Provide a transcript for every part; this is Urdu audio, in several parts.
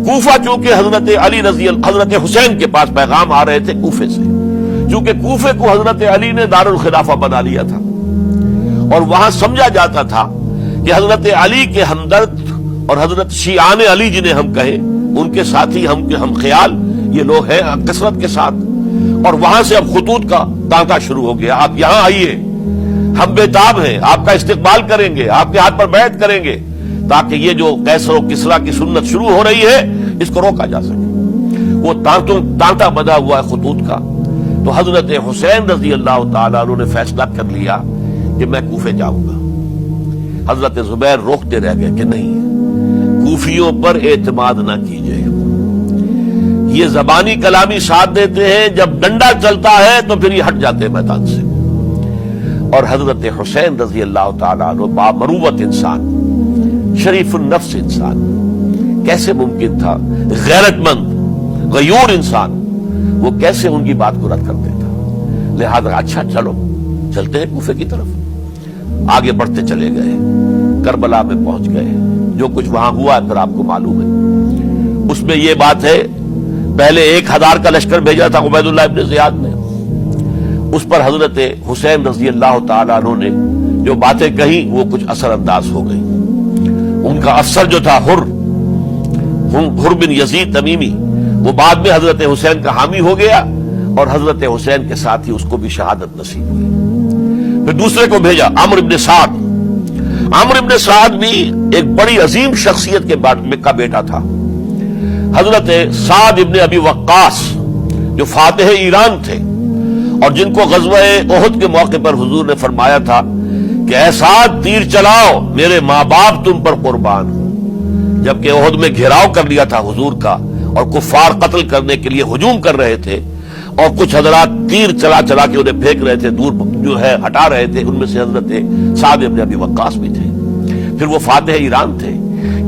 کوفہ چونکہ حضرت حسین کے پاس پیغام آ رہے تھے کوفے سے، چونکہ کوفے کو حضرت علی نے دارالخلافہ بنا لیا تھا اور وہاں سمجھا جاتا تھا کہ حضرت علی کے ہمدرد اور حضرت شیعان علی جنہیں ہم کہیں ان کے ساتھی ہم خیال یہ لوگ ہیں کثرت کے ساتھ، اور وہاں سے اب خطوط کا تانتا شروع ہو گیا، آپ یہاں آئیے، ہم بےتاب ہیں، آپ کا استقبال کریں گے، آپ کے ہاتھ پر بیعت کریں گے، تاکہ یہ جو قیصر و کسریٰ کی سنت شروع ہو رہی ہے اس کو روکا جا سکے۔ وہ تانتا بنا ہوا ہے خطوط کا۔ تو حضرت حسین رضی اللہ تعالیٰ عنہ نے فیصلہ کر لیا کہ میں کوفے جاؤں گا۔ حضرت زبیر روکتے رہ گئے کہ نہیں، کوفیوں پر اعتماد نہ کیجیے، یہ زبانی کلامی ساتھ دیتے ہیں، جب ڈنڈا چلتا ہے تو پھر یہ ہٹ جاتے ہیں میدان سے۔ اور حضرت حسین رضی اللہ تعالیٰ عنہ بامروت انسان، شریف النفس انسان، کیسے ممکن تھا غیرت مند غیور انسان وہ کیسے ان کی بات کو رد کر دیتا؟ لہذا اچھا چلو چلتے ہیں کوفے کی طرف۔ آگے بڑھتے چلے گئے، کربلا میں پہنچ گئے، جو کچھ وہاں ہوا ہے پھر آپ کو معلوم ہے۔ اس میں یہ بات ہے، پہلے 1000 کا لشکر بھیجا تھا عبید اللہ ابن زیاد نے، اس پر حضرت حسین رضی اللہ تعالیٰ عنہ نے جو باتیں کہیں وہ کچھ اثر انداز ہو گئی۔ ان کا افسر جو تھا حر بن یزید تمیمی، وہ بعد میں حضرت حسین کا حامی ہو گیا اور حضرت حسین کے ساتھ ہی اس کو بھی شہادت نصیب ہوئی۔ پھر دوسرے کو بھیجا عمرو بن سعد۔ عمرو بن سعد بھی ایک بڑی عظیم شخصیت کا بیٹا تھا، حضرت سعد ابن ابی وقاص جو فاتح ایران تھے اور جن کو غزوہ احد کے موقع پر حضور نے فرمایا تھا کہ اے سعد تیر چلاؤ، میرے ماں باپ تم پر قربان ہوں۔ جبکہ احد میں گھیراؤ کر لیا تھا حضور کا اور کفار قتل کرنے کے لیے ہجوم کر رہے تھے، اور کچھ حضرات تیر چلا چلا کے انہیں پھینک رہے تھے، دور جو ہے ہٹا رہے تھے، ان میں سے حضرت سعد ابن ابی وقاص بھی تھے۔ پھر وہ فاتح ایران تھے،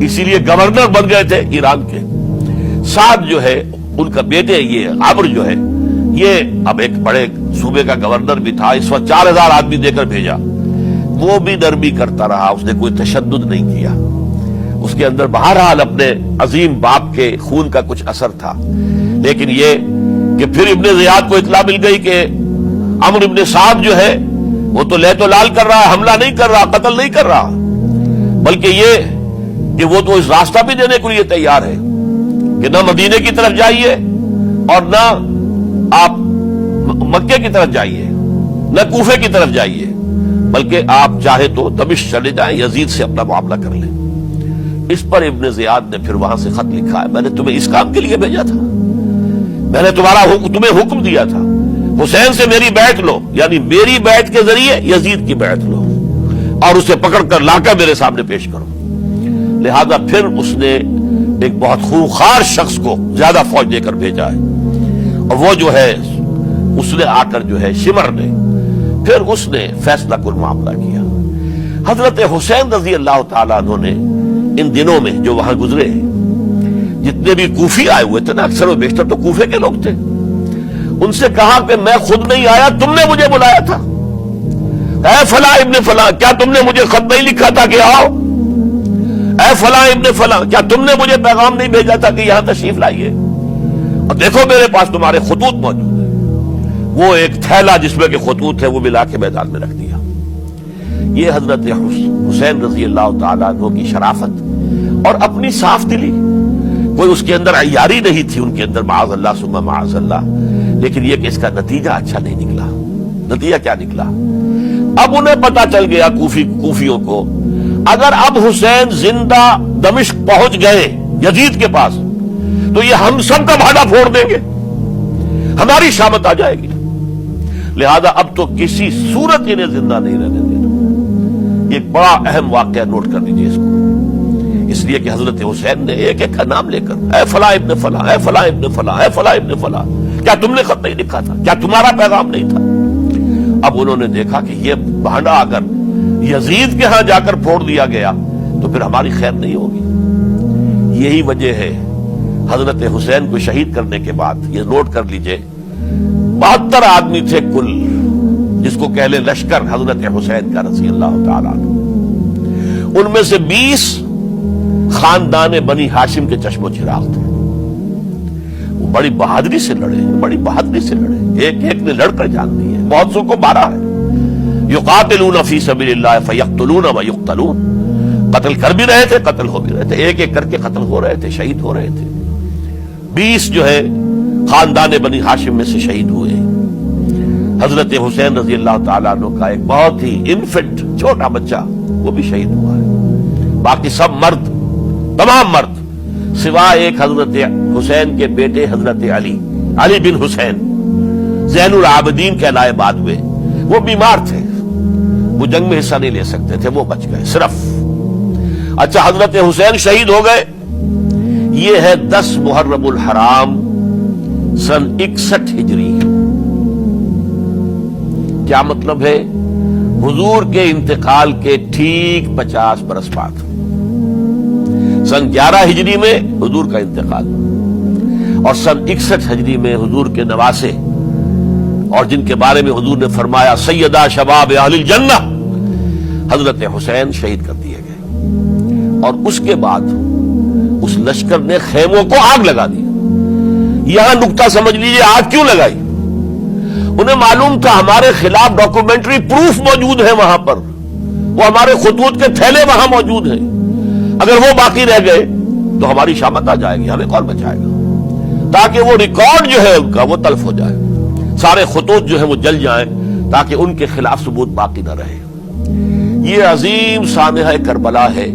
اسی لیے گورنر بن گئے تھے ایران کے۔ سعد جو ہے ان کا بیٹے، یہ عمرو جو ہے یہ اب ایک بڑے صوبے کا گورنر بھی تھا، اس وقت 4000 آدمی دے کر بھیجا۔ وہ بھی نرمی کرتا رہا، اس نے کوئی تشدد نہیں کیا، اس کے اندر بہرحال اپنے عظیم باپ کے خون کا کچھ اثر تھا۔ لیکن یہ کہ پھر ابن زیاد کو اطلاع مل گئی کہ عمرو ابن سعد جو ہے وہ تو لے تو لال کر رہا ہے، حملہ نہیں کر رہا، قتل نہیں کر رہا، بلکہ یہ کہ وہ تو اس راستہ بھی دینے کے لیے تیار ہے کہ نہ مدینے کی طرف جائیے اور نہ آپ مکے کی طرف جائیے، نہ کوفے کی طرف جائیے، بلکہ آپ چاہے تو دمشق چلے جائیں، یزید سے اپنا معاملہ کر لیں۔ اس پر ابن زیاد نے پھر وہاں سے خط لکھا ہے، میں نے تمہیں اس کام کے لیے بھیجا تھا، میں نے تمہیں حکم دیا تھا حسین سے میری بیعت لو، یعنی میری بیعت کے ذریعے یزید کی بیعت لو اور اسے پکڑ کر لا کر میرے سامنے پیش کرو۔ لہذا پھر اس نے ایک بہت خونخوار شخص کو زیادہ فوج دے کر بھیجا ہے، اور وہ جو ہے اس نے آ کر جو ہے شمر نے پھر اس نے فیصلہ کن معاملہ کیا۔ حضرت حسین رضی اللہ تعالیٰ عنہ نے ان دنوں میں جو وہاں گزرے ہیں، جتنے بھی کوفی آئے ہوئے تھے نا، اکثر و بیشتر تو کوفے کے لوگ تھے، ان سے کہا کہ میں خود نہیں آیا، تم نے مجھے بلایا تھا، اے فلاں ابن فلاں کیا تم نے مجھے خط نہیں لکھا تھا کہ آؤ؟ اے فلاں ابن فلاں کیا تم نے مجھے پیغام نہیں بھیجا تھا کہ یہاں تشریف لائیے؟ اور دیکھو میرے پاس تمہارے خطوط موجود ہیں۔ وہ ایک تھیلا جس میں کہ خطوط ہے وہ ملا کے میدان میں رکھ دیا۔ یہ حضرت حسین رضی اللہ تعالیٰ عنہ کی شرافت اور اپنی صاف دلی، کوئی اس کے اندر عیاری نہیں تھی ان کے اندر، معاذ اللہ ثم معاذ اللہ، لیکن یہ کہ اس کا نتیجہ اچھا نہیں نکلا۔ نتیجہ کیا نکلا؟ اب انہیں پتا چل گیا کوفیوں کو، اگر اب حسین زندہ دمشق پہنچ گئے یزید کے پاس تو یہ ہم سب کا بھاڑا پھوڑ دیں گے، ہماری شامت آ جائے گی، لہذا اب تو کسی صورت انہیں زندہ نہیں رہنے دینا۔ ایک بڑا اہم واقعہ نوٹ کر لیجیے اس کو، اس لیے کہ حضرت حسین نے ایک ایک کا نام لے کر اے فلاں ابن فلاں، اے فلاں ابن فلاں، اے فلاں ابن فلاں، کیا تم نے خط نہیں لکھا تھا؟ کیا تمہارا پیغام نہیں تھا؟ اب انہوں نے دیکھا کہ یہ بہانہ اگر یزید کے ہاں جا کر پھوڑ دیا گیا تو پھر ہماری خیر نہیں ہوگی۔ یہی وجہ ہے حضرت حسین کو شہید کرنے کے بعد، یہ نوٹ کر لیجئے، 72 آدمی تھے کل، جس کو کہہ لیں لشکر حضرت حسین کا رضی اللہ تعالیٰ عنہ، ان میں سے 20 خاندان بنی ہاشم کے چشم و چراغ تھے. وہ بڑی بہادری سے لڑے, ایک نے لڑ کر جان دی ہے, بہت سو کو مارا ہے. یقاتلون فی سبیل اللہ فیقتلون ویقتلون, قتل کر بھی رہے تھے, قتل ہو بھی رہے تھے, ایک ایک کر کے قتل ہو رہے تھے, شہید ہو رہے تھے. 20 جو ہے خاندان بنی ہاشم میں سے شہید ہوئے. حضرت حسین رضی اللہ تعالیٰ عنہ کا ایک بہت ہی انفنٹ چھوٹا بچہ وہ بھی شہید ہوا ہے. باقی سب مرد, تمام مرد, سوائے ایک حضرت حسین کے بیٹے حضرت علی بن حسین زین العابدین کہلائے بعد میں. وہ بیمار تھے, وہ جنگ میں حصہ نہیں لے سکتے تھے, وہ بچ گئے صرف. اچھا, حضرت حسین شہید ہو گئے. یہ ہے 10 محرم الحرام سن 61 ہجری. کیا مطلب ہے؟ حضور کے انتقال کے ٹھیک 50 برس بعد, سن 11 ہجری میں حضور کا انتقال, اور سن 61 ہجری میں حضور کے نواسے اور جن کے بارے میں حضور نے فرمایا سیدہ شباب اہل الجنہ, حضرت حسین شہید کر دیے گئے. اور اس کے بعد اس لشکر نے خیموں کو آگ لگا دی. یہاں نکتہ سمجھ لیجیے, آگ کیوں لگائی؟ انہیں معلوم تھا ہمارے خلاف ڈاکومنٹری پروف موجود ہے وہاں پر, وہ ہمارے خطوط کے تھیلے وہاں موجود ہیں. اگر وہ باقی رہ گئے تو ہماری شامت آ جائے گی, ہمیں کون بچائے گا؟ تاکہ وہ ریکارڈ جو ہے ان کا وہ تلف ہو جائے, سارے خطوط جو ہیں وہ جل جائیں, تاکہ ان کے خلاف ثبوت باقی نہ رہے. یہ عظیم سانحہ کربلا ہے